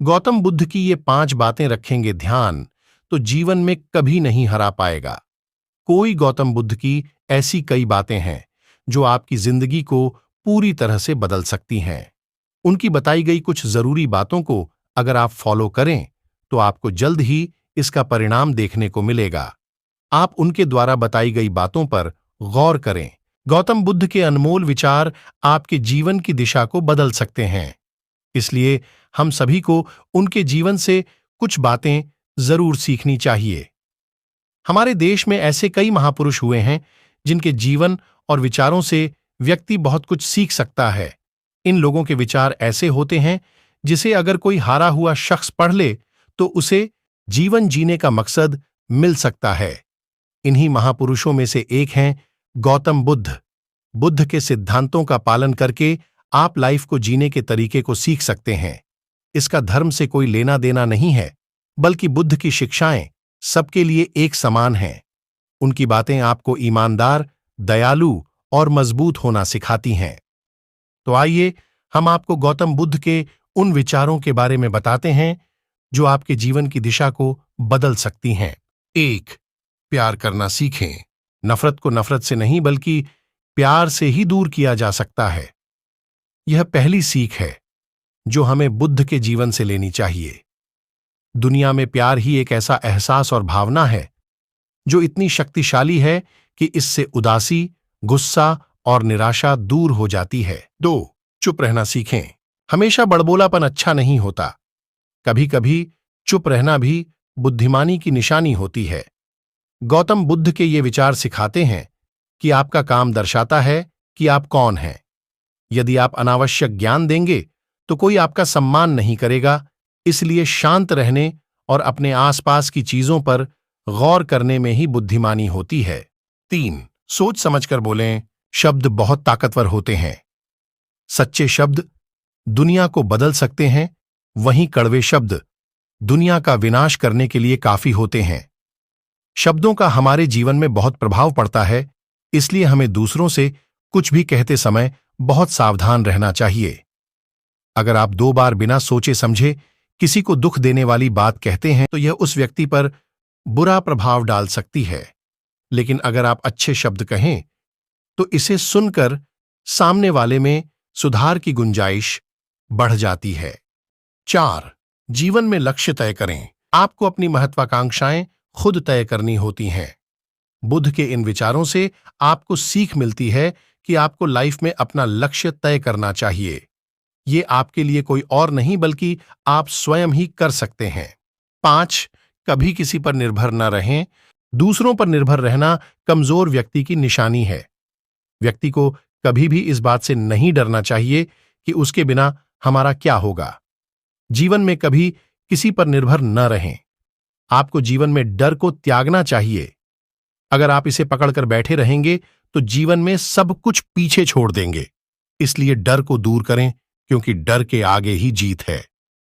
गौतम बुद्ध की ये 5 बातें रखेंगे ध्यान तो जीवन में कभी नहीं हरा पाएगा। कोई गौतम बुद्ध की ऐसी कई बातें हैं जो आपकी जिंदगी को पूरी तरह से बदल सकती हैं। उनकी बताई गई कुछ जरूरी बातों को अगर आप फॉलो करें तो आपको जल्द ही इसका परिणाम देखने को मिलेगा। आप उनके द्वारा बताई गई बातों पर गौर करें। गौतम बुद्ध के अनमोल विचार आपके जीवन की दिशा को बदल सकते हैं, इसलिए हम सभी को उनके जीवन से कुछ बातें जरूर सीखनी चाहिए। हमारे देश में ऐसे कई महापुरुष हुए हैं जिनके जीवन और विचारों से व्यक्ति बहुत कुछ सीख सकता है। इन लोगों के विचार ऐसे होते हैं जिसे अगर कोई हारा हुआ शख्स पढ़ ले तो उसे जीवन जीने का मकसद मिल सकता है। इन्हीं महापुरुषों में से एक हैं गौतम बुद्ध। बुद्ध के सिद्धांतों का पालन करके आप लाइफ को जीने के तरीके को सीख सकते हैं। इसका धर्म से कोई लेना देना नहीं है, बल्कि बुद्ध की शिक्षाएं सबके लिए एक समान हैं। उनकी बातें आपको ईमानदार, दयालु और मजबूत होना सिखाती हैं। तो आइए हम आपको गौतम बुद्ध के उन विचारों के बारे में बताते हैं जो आपके जीवन की दिशा को बदल सकती हैं। 1. प्यार करना सीखें। नफरत को नफरत से नहीं बल्कि प्यार से ही दूर किया जा सकता है। यह पहली सीख है जो हमें बुद्ध के जीवन से लेनी चाहिए। दुनिया में प्यार ही एक ऐसा एहसास और भावना है जो इतनी शक्तिशाली है कि इससे उदासी, गुस्सा और निराशा दूर हो जाती है। 2. चुप रहना सीखें। हमेशा बड़बोलापन अच्छा नहीं होता। कभी कभी चुप रहना भी बुद्धिमानी की निशानी होती है। गौतम बुद्ध के ये विचार सिखाते हैं कि आपका काम दर्शाता है कि आप कौन हैं। यदि आप अनावश्यक ज्ञान देंगे तो कोई आपका सम्मान नहीं करेगा, इसलिए शांत रहने और अपने आसपास की चीजों पर गौर करने में ही बुद्धिमानी होती है। 3. सोच समझकर बोलें। शब्द बहुत ताकतवर होते हैं। सच्चे शब्द दुनिया को बदल सकते हैं, वहीं कड़वे शब्द दुनिया का विनाश करने के लिए काफी होते हैं। शब्दों का हमारे जीवन में बहुत प्रभाव पड़ता है, इसलिए हमें दूसरों से कुछ भी कहते समय बहुत सावधान रहना चाहिए। अगर आप 2 बार बिना सोचे समझे किसी को दुख देने वाली बात कहते हैं तो यह उस व्यक्ति पर बुरा प्रभाव डाल सकती है, लेकिन अगर आप अच्छे शब्द कहें तो इसे सुनकर सामने वाले में सुधार की गुंजाइश बढ़ जाती है। 4. जीवन में लक्ष्य तय करें। आपको अपनी महत्वाकांक्षाएं खुद तय करनी होती हैं। बुद्ध के इन विचारों से आपको सीख मिलती है कि आपको लाइफ में अपना लक्ष्य तय करना चाहिए। ये आपके लिए कोई और नहीं बल्कि आप स्वयं ही कर सकते हैं। 5. कभी किसी पर निर्भर न रहें। दूसरों पर निर्भर रहना कमजोर व्यक्ति की निशानी है। व्यक्ति को कभी भी इस बात से नहीं डरना चाहिए कि उसके बिना हमारा क्या होगा। जीवन में कभी किसी पर निर्भर न रहें। आपको जीवन में डर को त्यागना चाहिए। अगर आप इसे पकड़कर बैठे रहेंगे तो जीवन में सब कुछ पीछे छोड़ देंगे। इसलिए डर को दूर करें, क्योंकि डर के आगे ही जीत है।